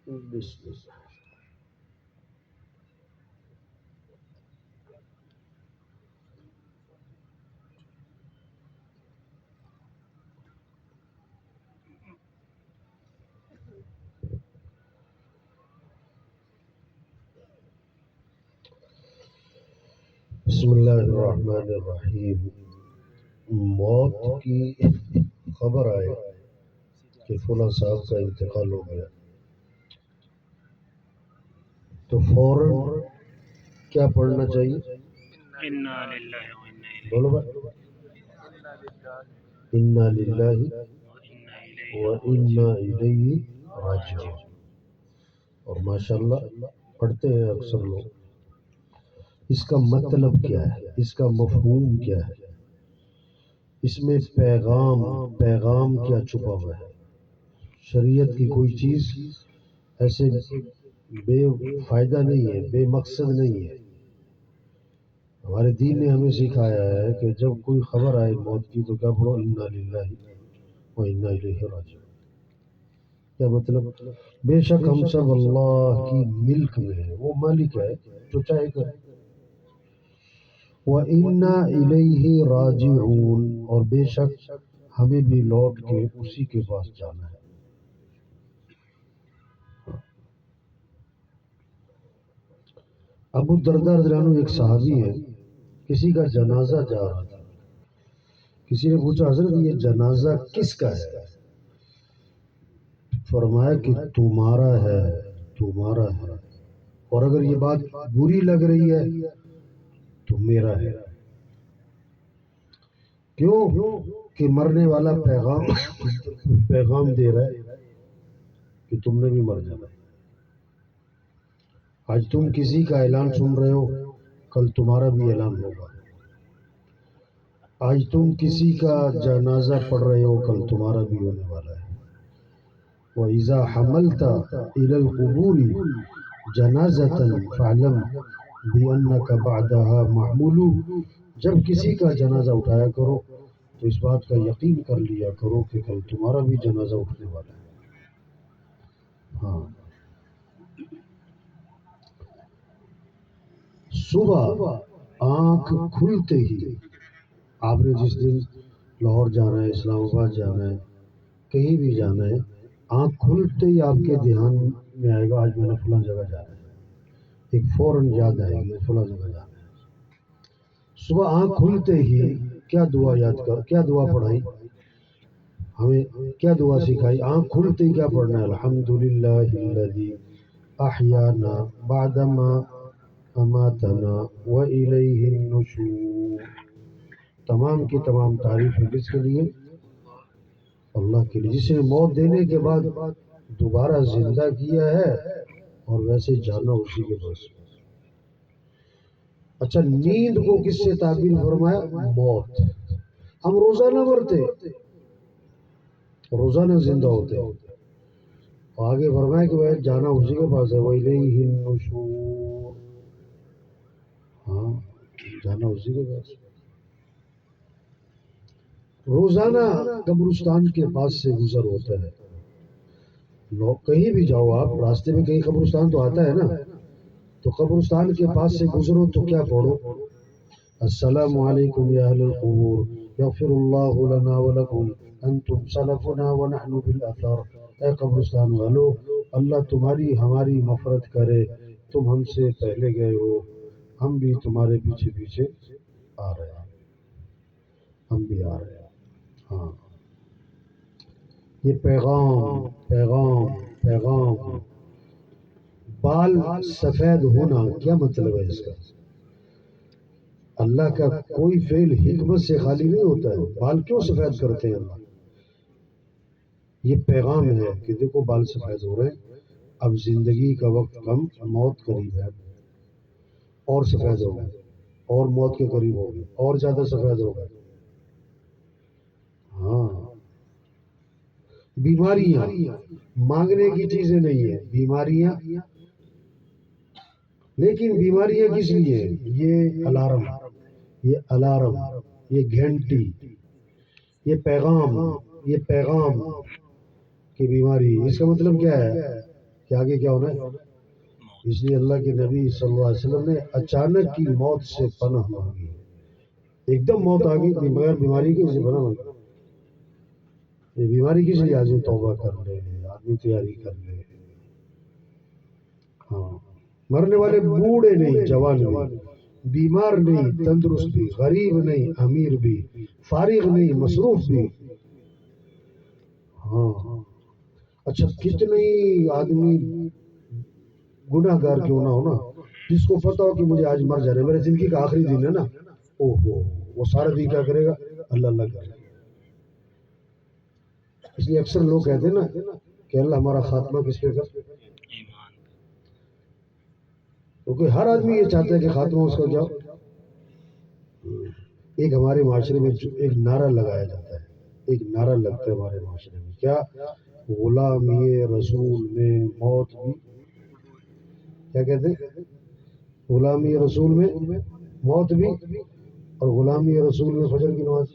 بسم اللہ. بسم اللہ الرحمن الرحیم. موت کی خبر آئے کہ فلاں صاحب کا انتقال ہو گیا تو فوراً کیا پڑھنا چاہیے؟ انا للہ و انا الیہ بولو بھائی. انا للہ و انا الیہ راجعون. اور ماشاءاللہ پڑھتے ہیں اکثر لوگ. اس کا مطلب کیا ہے؟ اس کا مفہوم کیا ہے؟ اس میں پیغام کیا چھپا ہوا ہے؟ شریعت کی کوئی چیز ایسے بے فائدہ نہیں ہے، بے مقصد نہیں ہے. ہمارے دین نے ہمیں سکھایا ہے کہ جب کوئی خبر آئے موت کی تو کیا پڑھو؟ انا للہ و انا الیہ راجعون. کیا مطلب؟ بے شک ہم سب اللہ کی ملک میں ہیں، وہ مالک ہے جو چاہے کرے. وَإِنَّا إِلَيْهِ رَاجِعُونَ. اور بے شک ہمیں بھی لوٹ کے اسی کے پاس جانا ہے. ابو الدرداء رضی اللہ عنہ ایک صحابی ہے، کسی کا جنازہ جا رہا تھا. کسی نے پوچھا حضرت یہ جنازہ کس کا ہے؟ فرمایا کہ تمہارا ہے، تمہارا ہے. اور اگر یہ بات بری لگ رہی ہے تو میرا ہے. کیوں کہ مرنے والا پیغام دے رہا ہے کہ تم نے بھی مر جانا. آج تم کسی کا اعلان سن رہے ہو، کل تمہارا بھی اعلان ہوگا. آج تم کسی کا جنازہ پڑھ رہے ہو، کل تمہارا بھی ہونے والا ہے. وَإِذَا حَمَلْتَ إِلَى الْقُبُورِ جَنَازَةً فَاعْلَمْ بِأَنَّكَ بَعْدَهَا مَحْمُولٌ. جب کسی کا جنازہ اٹھایا کرو تو اس بات کا یقین کر لیا کرو کہ کل تمہارا بھی جنازہ اٹھنے والا ہے. ہاں. صبح آنکھ کھلتے ہی آپ نے جس دن لاہور جانا ہے، اسلام آباد جانا ہے، کہیں بھی جانا ہے، آنکھ کھلتے ہی آپ کے دھیان میں آئے گا آج میں نے فلاں جگہ جانا ہے. ایک فوراً یاد آئے گی فلاں جگہ جانا ہے. صبح آنکھ کھلتے ہی کیا دعا یاد کر، کیا دعا پڑھائی ہمیں، کیا دعا سکھائی؟ آنکھ کھلتے ہی کیا پڑھنا ہے؟ الحمدللہ الذی احیانا بعدما اماتنا والیہ النشور. تمام کی تمام تعریف ہے کس کے لیے؟ اللہ کے لیے، جس نے موت دینے کے بعد دوبارہ زندہ کیا ہے اور ویسے جانا اسی کے پاس. اچھا، نیند کو کس سے تعبیر فرمایا؟ موت. ہم روزانہ مرتے، روزانہ زندہ ہوتے. آگے فرمایا کہ وہ جانا اسی کے پاس ہے. وَإِلَيْهِ النُّشُورُ. ہاں، جانا اسی کے پاس. روزانہ قبرستان کے پاس سے گزر ہوتا ہے. لوگ کہیں بھی جاؤ، آپ راستے میں کہیں قبرستان تو آتا ہے نا، تو قبرستان کے پاس سے گزرو تو کیا پڑھو؟ السلام علیکم یا اہل القبور یغفر اللہ لنا ولکم انتم سلفنا ونحن بالاثر. اے قبرستان والو، اللہ تمہاری ہماری مغفرت کرے، تم ہم سے پہلے گئے ہو، ہم بھی تمہارے پیچھے پیچھے آ رہے ہیں، ہم بھی آ رہے ہیں. ہاں، یہ پیغام پیغام پیغام. بال سفید ہونا کیا مطلب ہے اس کا؟ اللہ کا کوئی فعل حکمت سے خالی نہیں ہوتا ہے. بال کیوں سفید کرتے ہیں اللہ؟ یہ پیغام ہے کہ دیکھو بال سفید ہو رہے ہیں، اب زندگی کا وقت کم، موت قریب ہے. اور سفید ہو گئے، اور موت کے قریب ہو گئے، اور زیادہ سفید ہو گئے. ہاں. بیماریاں مانگنے کی چیزیں نہیں ہیں، بیماریاں. لیکن بیماریاں کس لیے؟ یہ الارم، یہ الارم، یہ گھنٹی، یہ پیغام، یہ پیغام کی بیماری. اس کا مطلب کیا ہے؟ کہ آگے کیا ہونا ہے. اس لیے اللہ کے نبی صلی اللہ علیہ وسلم نے اچانک کی موت سے پناہ مانگی. ایک دم موت آ گئی بغیر بیماری کی، سے پناہ مانگی. یہ بیماری کسی لیے آدمی توبہ کر لے، آدمی تیاری کر لے. ہاں، مرنے والے بوڑھے نہیں جوان نہیں، بیمار نہیں تندرست بھی، غریب نہیں امیر بھی، فارغ نہیں مصروف بھی. ہاں اچھا، کتنے ہی آدمی گناہ گار کیوں نہ ہو نا، جس کو پتا ہو کہ مجھے آج مر جانا ہے، میرے زندگی کا آخری دن ہے نا، اوہو وہ سارا دن کیا کرے گا؟ اللہ اللہ کرے گا. اس لیے اکثر لوگ کہتے ہیں نا کہ اللہ ہمارا خاتمہ کس پہ کر، کیونکہ ہر آدمی یہ چاہتا ہے کہ خاتمہ اس کا کیا ہو. ایک ہمارے معاشرے میں ایک نعرہ لگایا جاتا ہے، ایک نعرہ لگتا ہے ہمارے معاشرے میں، کیا؟ غلامی رسول میں موت بھی، کیا کہتے ہیں؟ غلامی رسول میں موت بھی، اور غلامی رسول میں فجر کی نماز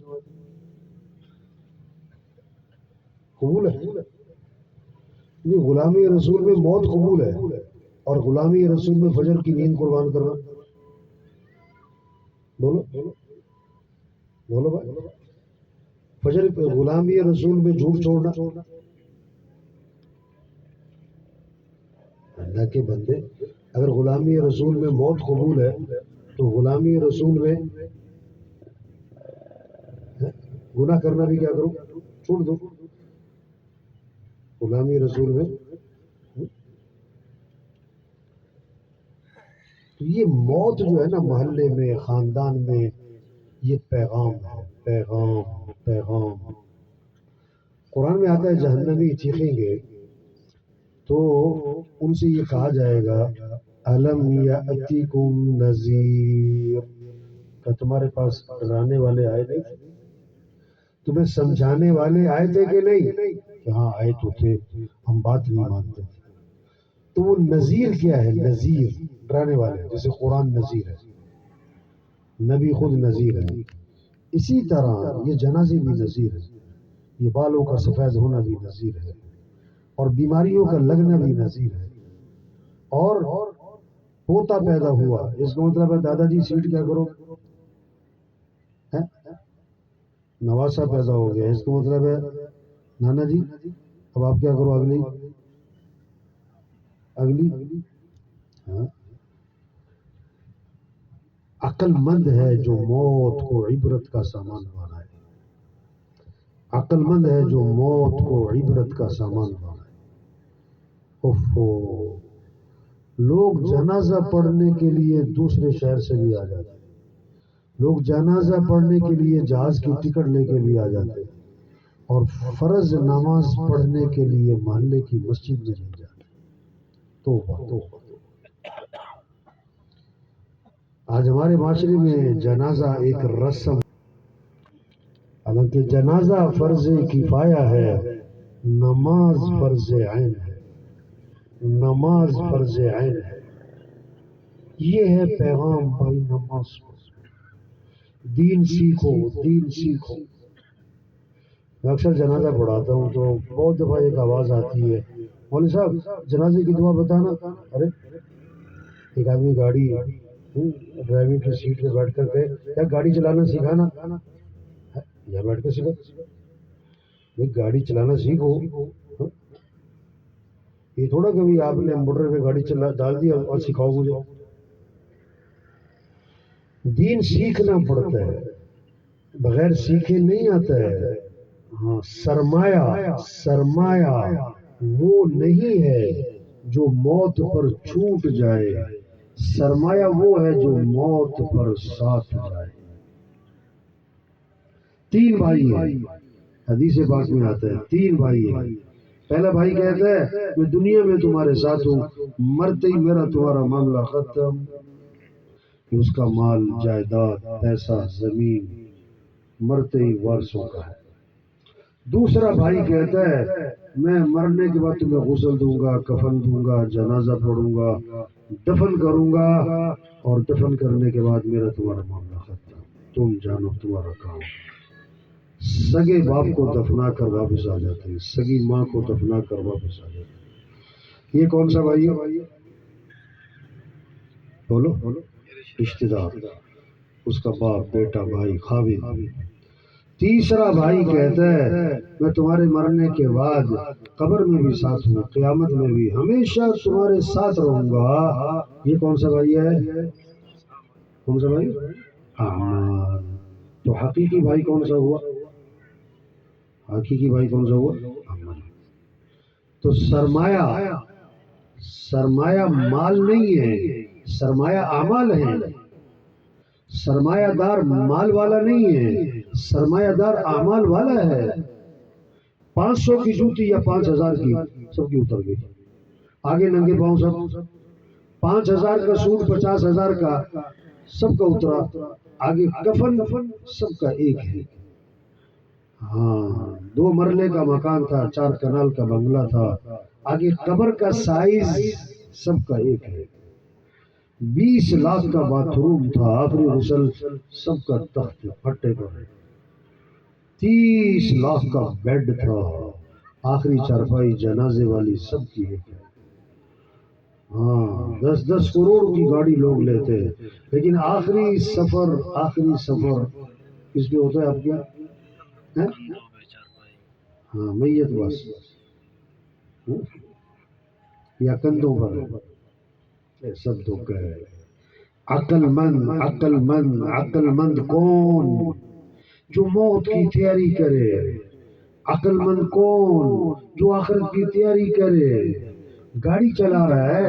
قبول ہے. نہیں، غلامی رسول میں موت قبول ہے، اور غلامی رسول میں فجر کی نیند قربان کرنا. بولو بولو بھائی، فجر غلامی رسول میں جھوٹ چھوڑنا. اللہ کے بندے، اگر غلامی رسول میں موت قبول ہے تو غلامی رسول میں گناہ کرنا بھی کیا کرو؟ چھوڑ دو. غلامی رسول میں تو یہ موت جو ہے نا محلے میں خاندان میں، یہ پیغام ہے، پیغام پیغام. قرآن میں آتا ہے جہنمی چیخیں گے تو ان سے یہ کہا جائے گا الم یاتیکم نذیر، کہ تمہارے پاس ڈرانے والے آئے نہیں تھے، تمہیں سمجھانے والے آئے تھے کہ نہیں؟ کہ ہاں آئے تو تھے، ہم بات نہیں مانتے تھے. تو وہ نذیر کیا ہے؟ نذیر ڈرانے والے، جیسے قرآن نذیر ہے، نبی خود نذیر ہے. اسی طرح یہ جنازے بھی نذیر ہے، یہ بالوں کا سفید ہونا بھی نذیر ہے، اور بیماریوں کا لگنا بھی نذیر ہے. اور پوتا پیدا ہوا، اس کا مطلب ہے دادا جی سیٹ کیا کرو. نواسا پیدا ہو گیا، اس کا مطلب ہے نانا جی اب آپ کیا کرو اگلی. ہاں، عقل مند ہے جو موت کو عبرت کا سامان بنائے، عقل مند ہے جو موت کو عبرت کا سامان بنائے. لوگ جنازہ پڑھنے کے لیے دوسرے شہر سے بھی آ جاتے، لوگ جنازہ پڑھنے کے لیے جہاز کی ٹکٹ لے کے بھی آ جاتے، اور فرض نماز پڑھنے کے لیے محلے کی مسجد میں نہیں جاتے. توبہ. آج ہمارے معاشرے میں جنازہ ایک رسم، حالانکہ جنازہ فرض کفایہ ہے، نماز فرض عین ہے، نماز فرض عین ہے. یہ ہے پیغام بھائی، نماز پڑھو، دین سیکھو، دین سیکھو. میں اکثر جنازہ پڑھاتا ہوں تو بہت دفعہ ایک آواز آتی ہے، مولوی صاحب جنازے کی دعا بتانا. ارے ایک آدمی گاڑی ڈرائیونگ کی سیٹ پہ بیٹھ کر گئے، کیا گاڑی چلانا سکھانا؟ یا بیٹھ کے سیکھو بھائی، گاڑی چلانا سیکھو. یہ تھوڑا کبھی آپ نے موٹر پہ گاڑی چلا ڈال دی اور سکھاؤ مجھے. دین سیکھنا پڑتا ہے، بغیر سیکھے نہیں آتا ہے. ہاں، سرمایہ وہ نہیں ہے جو موت پر چھوٹ جائے، سرمایہ وہ ہے جو موت پر ساتھ جائے. 3 بھائی ہیں، حدیث پاک میں آتا ہے 3 بھائی ہیں. پہلا بھائی کہتا ہے میں دنیا میں تمہارے ساتھ ہوں، مرتے ہی میرا تمہارا معاملہ ختم. کہ اس کا مال جائیداد پیسہ زمین مرتے ہی وارثوں کا ہے. دوسرا بھائی کہتا ہے میں مرنے کے بعد تمہیں غسل دوں گا، کفن دوں گا، جنازہ پڑھوں گا، دفن کروں گا، اور دفن کرنے کے بعد میرا تمہارا معاملہ ختم، تم جانو تمہارا کام. سگے باپ کو دفنا کر واپس آ جاتے ہیں، سگی ماں کو دفنا کر واپس آ جاتے ہیں. یہ کون سا بھائی ہے؟ بولو، رشتے دار، اس کا باپ، بیٹا، بھائی، خاوند۔ تیسرا بھائی کہتا ہے میں تمہارے مرنے کے بعد قبر میں بھی ساتھ ہوں، قیامت میں بھی ہمیشہ تمہارے ساتھ رہوں گا۔ یہ کون سا بھائی ہے؟ کون سا بھائی؟ اعمال۔ تو حقیقی بھائی کون سا ہوا؟ حقیقی بھائی کون سا ہوا؟ عمل۔ تو سرمایہ مال نہیں ہے، سرمایہ اعمال ہے۔ سرمایہ دار مال والا نہیں ہے، سرمایہ دار اعمال والا ہے۔ 500 کی جوتی یا 5000 کی، سب کی اتر گئی، آگے ننگے پاؤں سب۔ 5000 کا سوٹ 50,000 کا سب کا اترا، آگے کفن سب کا ایک ہے۔ ہاں، 2 مرلے کا مکان تھا، 4 کنال کا بنگلہ تھا، آگے قبر کا سائز سب کا ایک ہے۔ 20 لاکھ کا باتھ روم تھا، آخری غسل سب کا تخت پھٹے پر ہے۔ 30 لاکھ کا بیڈ تھا، آخری چارپائی جنازے والی سب کی ایک ہے۔ ہاں، 10 کروڑ کی گاڑی لوگ لیتے ہیں، لیکن آخری سفر کس پہ ہوتا ہے آپ کیا؟ ہاں، میت بس یا کندھوں پر، یہ سب دھوکہ ہے۔ عقل مند کون؟ جو موت کی تیاری کرے۔ عقل مند کون؟ جو آخرت کی تیاری کرے۔ گاڑی چلا رہا ہے،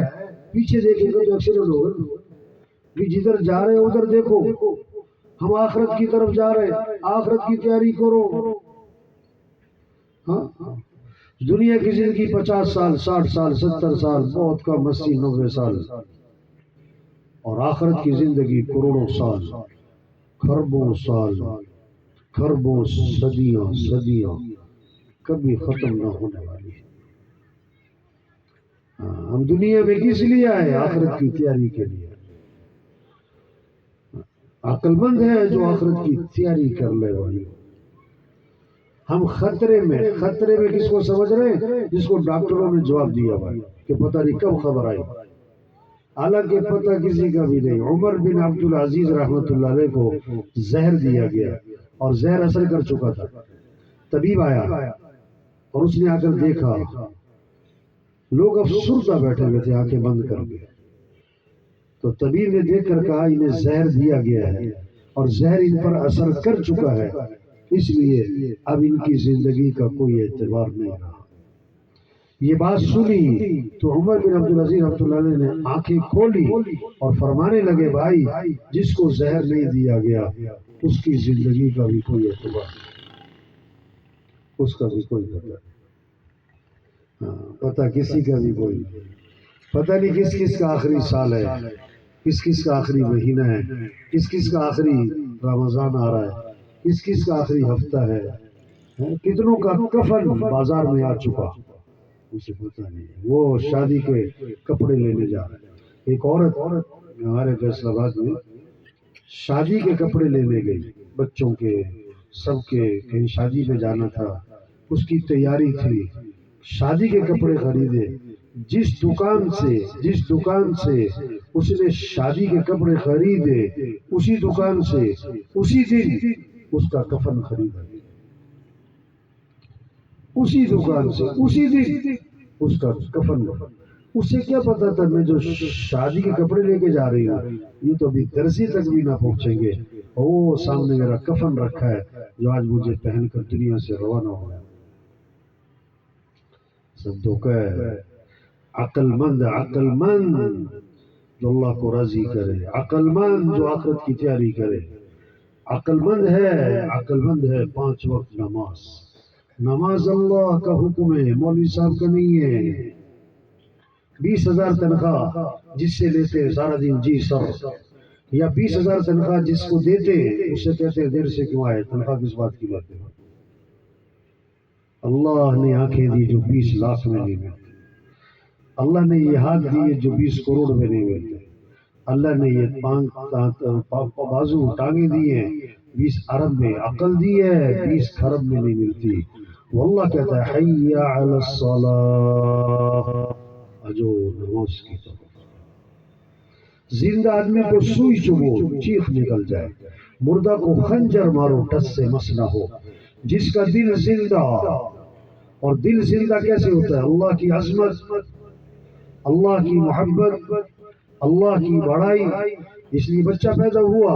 پیچھے دیکھے گا تو ایکسیڈنٹ ہوگا، بھی جدھر جا رہے ادھر دیکھو، ہم آخرت کی طرف جا رہے، آخرت کی تیاری کرو۔ ہاں، دنیا کی زندگی 50 سال، 60 سال، 70 سال، بہت کم 80 90 سال، اور آخرت کی زندگی کروڑوں سال، خربوں سال، خربوں صدیاں کبھی ختم نہ ہونے والی ہے۔ ہم دنیا میں کس لیے آئے؟ آخرت کی تیاری کے لیے۔ عقل مند ہے جو آخرت کی تیاری کر لے بھائی۔ ہم خطرے میں کس کو سمجھ رہے ہیں؟ جس کو ڈاکٹروں نے جواب دیا بھائی کہ پتہ نہیں کب خبر آئی، حالانکہ پتہ کسی کا بھی نہیں۔ عمر بن عبدالعزیز رحمۃ اللہ علیہ کو زہر دیا گیا اور زہر اثر کر چکا تھا۔ طبیب آیا اور اس نے آ کر دیکھا، لوگ افسردہ بیٹھے ہوئے تھے آنکھیں بند کر کے، تو طبیب نے دیکھ کر کہا انہیں زہر دیا گیا ہے اور زہر ان پر اثر کر چکا ہے، اس لیے اب ان کی زندگی کا کوئی اعتبار نہیں رہا۔ یہ بات سنی تو عمر بن عبدالعزیز رحمۃ اللہ علیہ نے آنکھیں کھولی اور فرمانے لگے بھائی جس کو زہر نہیں دیا گیا اس کی زندگی کا بھی کوئی اعتبار نہیں، اس کا بھی کوئی پتہ نہیں۔ پتہ کسی کا بھی کوئی نہیں، پتہ نہیں کس کا آخری سال ہے، کس کا آخری مہینہ ہے، کس کا آخری رمضان آ رہا ہے، کس کا آخری ہفتہ ہے، کتنوں کا کفن بازار میں آ چکا اسے پتہ نہیں۔ وہ شادی کے کپڑے لینے جا رہے ہیں، ایک عورت ہمارے فیصل آباد میں شادی کے کپڑے لینے گئی، بچوں کے سب کے، کہیں شادی پہ جانا تھا، اس کی تیاری تھی، شادی کے کپڑے خریدے۔ جس دکان سے اس نے شادی کے کپڑے خریدے، اسی دکان سے اسی دن اس کا کفن خریدا، اسی دکان سے اسی دن اس کا کفن۔ اسے کیا پتا تھا میں جو شادی کے کپڑے لے کے جا رہی ہوں یہ تو ابھی درسی تک بھی نہ پہنچیں گے، اور وہ سامنے میرا کفن رکھا ہے جو آج مجھے پہن کر دنیا سے روانہ ہو گیا۔ سب دھوکہ ہے۔ عقل مند جو اللہ کو راضی کرے، عقل مند جو آخرت کی تیاری کرے، عقل مند ہے 5 وقت نماز اللہ کا حکم ہے، مولوی صاحب کا نہیں ہے۔ 20,000 تنخواہ جس سے لیتے ہیں سارا دن جی سر، یا 20,000 تنخواہ جس کو دیتے ہیں اس سے کہتے ہیں دیر سے کیوں آئے، تنخواہ کس بات کی بات ہے؟ اللہ نے آنکھیں دی جو 20 لاکھ میں نہیں ملتی، اللہ نے یہ ہاتھ دیے جو 20 کروڑ میں نہیں ملتے، اللہ نے یہ بازو ٹانگیں دی ہیں 20 ارب میں، عقل دی ہے 20 خرب میں نہیں ملتی۔ واللہ کہتا ہے حی علی الصلاۃ، بھجو نماز کی طرف۔ زندہ آدمی کو سوئی چبھو چیخ نکل جائے، مردہ کو خنجر مارو ٹس سے مس نہ ہو۔ جس کا دل زندہ، اور دل زندہ کیسے ہوتا ہے؟ اللہ کی عظمت، اللہ کی محبت، اللہ کی بڑائی۔ اس لیے بچہ پیدا ہوا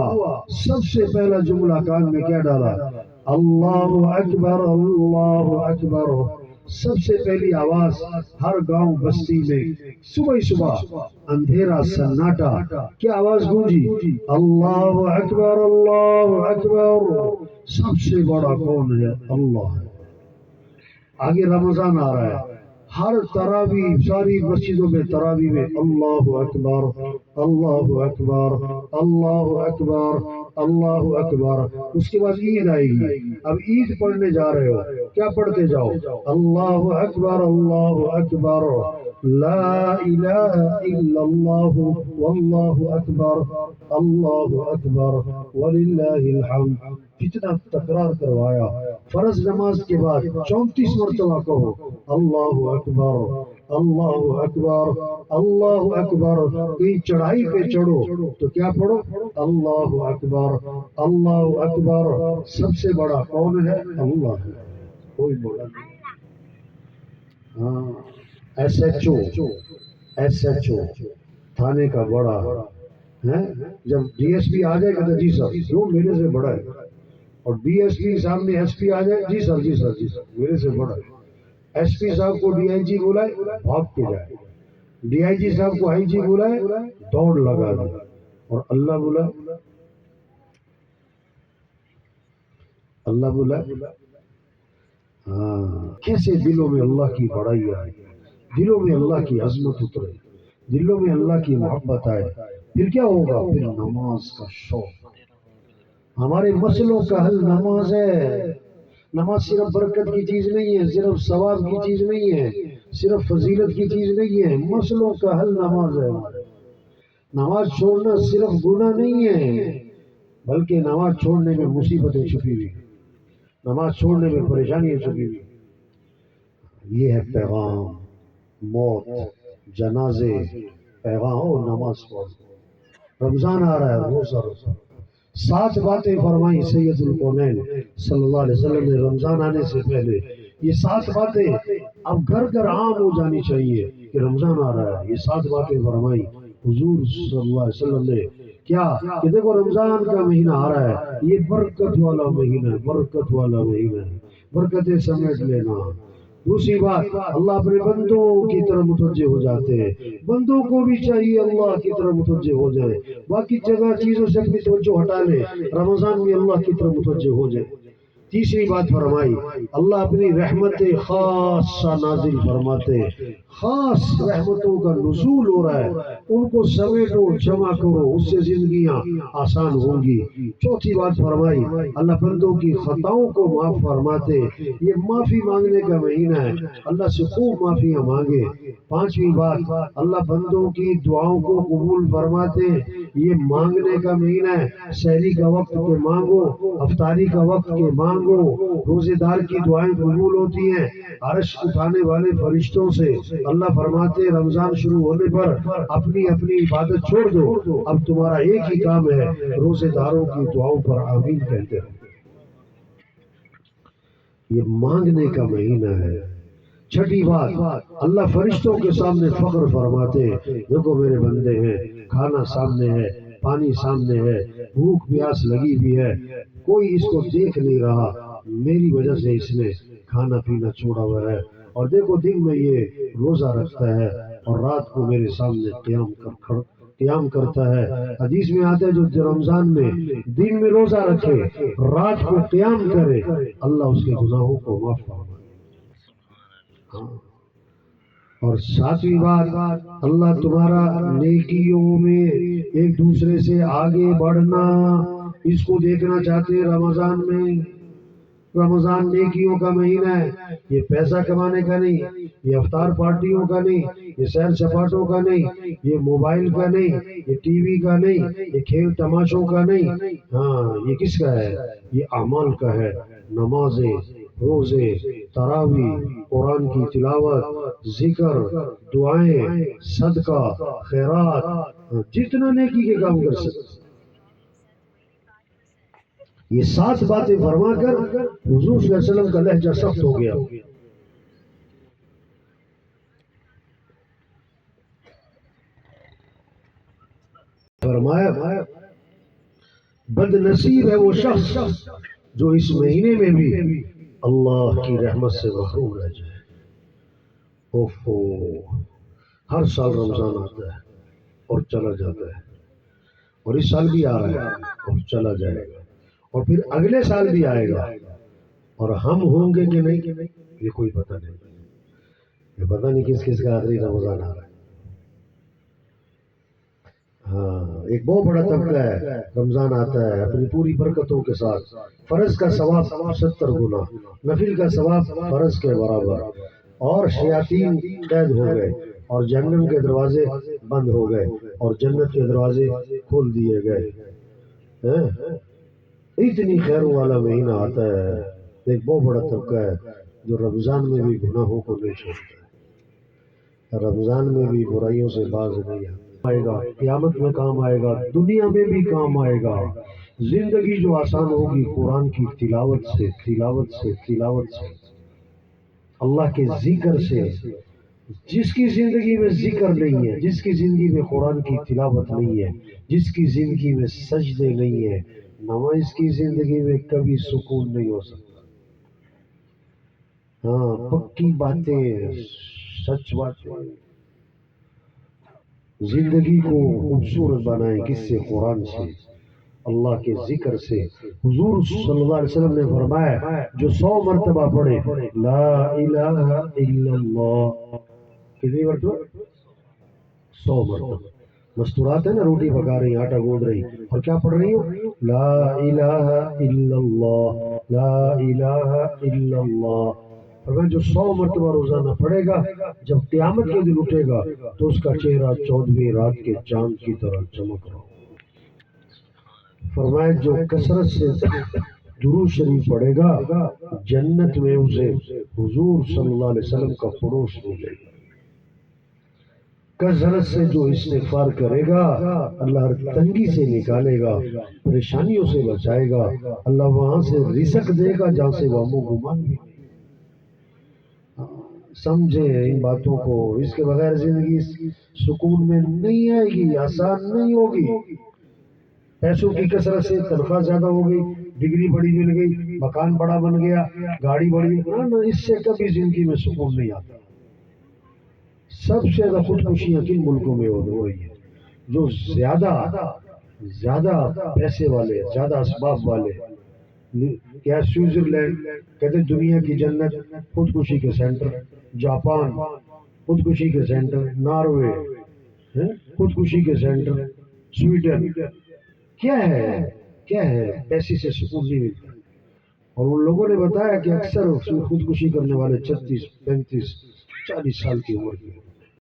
سب سے پہلا جملہ کان میں کیا ڈالا؟ اللہ اکبر، اللہ اکبر۔ سب سے پہلی آواز ہر گاؤں بستی میں صبح صبح اندھیرا سناٹا کیا آواز گونجی؟ اللہ اکبر، اللہ اکبر۔ سب سے بڑا کون ہے؟ اللہ ہے۔ آگے رمضان آ رہا ہے، ہر تراویح ساری مسجدوں میں تراویح میں اللہ اکبر، اللہ اکبر، اللہ اکبر، اللہ اکبر۔ اس کے بعد عید آئے گی، اب عید پڑھنے جا رہے ہو، کیا پڑھتے جاؤ؟ اللہ اکبر، اللہ اکبر، لا الہ الا اللہ واللہ اکبر، اللہ اکبر وللہ الحمد۔ کتنا تکرار کروایا۔ فرض نماز کے بعد 34 مرتبہ کہو اللہ اکبر، اللہ اکبر، اللہ اکبر۔ کہیں چڑھائی پہ چڑھو تو کیا پڑھو؟ اللہ اکبر، اللہ اکبر۔ سب سے بڑا کون ہے؟ اللہ ہے، کوئی بڑا نہیں۔ ہاں، ایس ایچ او تھانے کا بڑا ہے، جب ڈی ایس پی آ جائے گا تو جی سر جو میرے سے بڑا ہے، اور ڈی ایس پی سامنے ایس پی آ جائے، جی سر جی سر جی سر میرے سے بڑا ہے۔ ایس پی صاحب کو ڈی آئی جی بلائے بھاگ کے جائے، ڈی آئی جی صاحب کو آئی جی بلائے دوڑ لگا دے، اور اللہ بلائے، اللہ بلائے۔ ہاں، کیسے دلوں میں اللہ کی بڑائی آئے، دلوں میں اللہ کی عظمت اترے، دلوں میں اللہ کی محبت آئے، پھر کیا ہوگا؟ پھر نماز کا شوق۔ ہمارے مسئلوں کا حل نماز ہے۔ نماز صرف برکت کی چیز نہیں ہے، صرف ثواب کی چیز نہیں ہے، صرف فضیلت کی چیز نہیں ہے، مسئلوں کا حل نماز ہے۔ نماز چھوڑنا صرف گناہ نہیں ہے، بلکہ نماز چھوڑنے میں مصیبتیں چھپی ہوئی، نماز چھوڑنے میں پریشانیاں چھپی ہوئی۔ یہ ہے پیغام، موت، جنازے، پیغام ہو نماز پڑھو۔ رمضان آ رہا ہے، روزہ رکھو۔ 7 باتیں فرمائی سید الکونین صلی اللہ علیہ وسلم نے رمضان آنے سے پہلے۔ یہ 7 باتیں اب گھر گھر عام ہو جانی چاہیے کہ رمضان آ رہا ہے۔ یہ 7 باتیں فرمائی حضور صلی اللہ علیہ وسلم نے، کیا کہ دیکھو رمضان کا مہینہ آ رہا ہے، یہ برکت والا مہینہ ہے، برکت والا مہینہ ہے، برکتیں سمیٹ لینا۔ دوسری بات، اللہ اپنے بندوں کی طرف متوجہ ہو جاتے ہیں، بندوں کو بھی چاہیے اللہ کی طرف متوجہ ہو جائے، باقی جگہ چیزوں سے اپنی توجہ ہٹا لے، رمضان میں اللہ کی طرف متوجہ ہو جائے۔ تیسری بات فرمائی، اللہ اپنی رحمت خاصہ نازل فرماتے، خاص رحمتوں کا نزول ہو رہا ہے، ان کو سمیٹو، جمع کرو، اس سے زندگیاں آسان ہوں گی۔ چوتھی بات فرمائی، اللہ بندوں کی خطاؤں کو معاف فرماتے، یہ معافی مانگنے کا مہینہ ہے، اللہ سے خوب معافیاں مانگے۔ پانچویں بات، اللہ بندوں کی دعاؤں کو قبول فرماتے، یہ مانگنے کا مہینہ ہے، سحری کا وقت کے مانگو، افطاری کا وقت کے مانگو، روزے دار کی دعائیں قبول ہوتی ہیں عرش اٹھانے والے فرشتوں سے۔ اللہ فرماتے رمضان شروع ہونے پر اپنی اپنی عبادت چھوڑ دو، اب تمہارا ایک ہی کام ہے، روزے داروں کی دعاؤں پر آمین کہتے ہیں۔ یہ مانگنے کا مہینہ ہے۔ چھٹی بات، اللہ فرشتوں کے سامنے فخر فرماتے، دیکھو میرے بندے ہیں، کھانا سامنے ہے، پانی سامنے ہے، بھوک پیاس لگی بھی ہے، کوئی اس کو دیکھ نہیں رہا، میری وجہ سے اس نے کھانا پینا چھوڑا ہوا ہے، اور دیکھو دن میں یہ روزہ رکھتا ہے اور رات کو میرے سامنے قیام کرتا ہے۔ حدیث میں آتا ہے جو رمضان میں دن میں روزہ رکھے، رات کو قیام کرے، اللہ اس کے گناہوں کو معاف فرمائے۔ اور 7ویں بات، اللہ تمہارا نیکیوں میں ایک دوسرے سے آگے بڑھنا، اس کو دیکھنا چاہتے ہیں رمضان میں۔ رمضان نیکیوں کا مہینہ ہے، یہ پیسہ کمانے کا نہیں، یہ افطار پارٹیوں کا نہیں، یہ سیر سپاٹوں کا نہیں، یہ موبائل کا نہیں، یہ ٹی وی کا نہیں، یہ کھیل تماشوں کا نہیں، ہاں یہ کس کا ہے؟ یہ اعمال کا ہے، نمازیں، روزے، تراوی، قرآن کی تلاوت، ذکر، دعائیں، صدقہ، خیرات، جتنا نیکی کے کام کر سکتے، یہ 7 باتیں فرما کر حضور صلی اللہ علیہ وسلم کا لہجہ سخت ہو گیا. فرمایا بد نصیب ہے وہ شخص جو اس مہینے میں بھی اللہ کی رحمت سے محروم رہ جائے. اوفو، ہر سال رمضان آتا ہے اور چلا جاتا ہے، اور اس سال بھی آ رہا ہے اور چلا جائے گا، اور پھر اگلے سال بھی آئے گا، اور ہم ہوں گے کہ نہیں یہ کوئی پتہ نہیں. یہ پتہ نہیں کس کس کا آخری رمضان آ رہا ہے. ہاں، ایک بہت بڑا طبقہ ہے، رمضان آتا ہے اپنی پوری برکتوں کے ساتھ، فرض کا ثواب 70 گنا، نفل کا ثواب فرض کے برابر، اور شیاطین قید ہو گئے، اور جہنم کے دروازے بند ہو گئے، اور جنت کے دروازے کھول دیے گئے. اتنی خیر والا مہینہ آتا ہے. ایک بہت بڑا طبقہ ہے جو رمضان میں بھی گناہوں کو نہیں چھوڑتا، رمضان میں بھی برائیوں سے باز نہیں آئے گا، قیامت میں کام آئے گا، دنیا میں بھی کام آئے گا. زندگی جو آسان ہوگی قرآن کی تلاوت سے، تلاوت سے، تلاوت سے، اللہ کے ذکر سے. جس کی زندگی میں ذکر نہیں ہے، جس کی زندگی میں قرآن کی تلاوت نہیں ہے، جس کی زندگی میں سجدے نہیں ہے، نماز کی زندگی میں کبھی سکون نہیں ہو سکتا. ہاں، پکی باتیں، سچ باتیں زندگی کو خوبصورت بنائیں. کس سے؟ قرآن سے، اللہ کے ذکر سے. حضور صلی اللہ علیہ وسلم نے فرمایا جو 100 مرتبہ پڑھے لا الہ الا اللہ، کتنی مرتبہ؟ 100 مرتبہ. مستورات ہے نا، روٹی پکا رہی، آٹا گوندھ رہی، اور کیا پڑھ رہی ہو؟ لا الہ الا اللہ، لا الہ الا اللہ. اور جو 100 مرتبہ روزانہ پڑھے گا، جب قیامت کے دن اٹھے گا تو اس کا چہرہ 14ویں رات کے چاند کی طرح چمک رہا. فرمایا جو کثرت سے درود شریف پڑھے گا جنت میں اسے حضور صلی اللہ علیہ وسلم کا پڑوس ملے گا. کثرت سے جو استغفار کرے گا اللہ ہر تنگی سے نکالے گا، پریشانیوں سے بچائے گا. اللہ وہاں سے رزق دے گا جہاں سے وہم و گمان بھی. سمجھیں ان باتوں کو، اس کے بغیر زندگی سکون میں نہیں آئے گی، آسان نہیں ہوگی. پیسوں کی کثرت سے تنخواہ زیادہ ہو گئی، ڈگری بڑی مل گئی، مکان بڑا بن گیا، گاڑی بڑی، اس سے کبھی زندگی میں سکون نہیں آتا. سب سے زیادہ خودکشیاں کن ملکوں میں ہو رہی ہیں؟ جو زیادہ پیسے والے، زیادہ اسباب والے. کیا سوئٹزرلینڈ کہتے دنیا کی جنت، خودکشی کے سینٹر. جاپان خودکشی کے سینٹر. ناروے خودکشی کے سینٹر. سویڈن. کیا ہے؟ پیسے سے سکون نہیں ملتا. اور ان لوگوں نے بتایا کہ اکثر خودکشی کرنے والے 36، 35، 40 سال کی عمر کے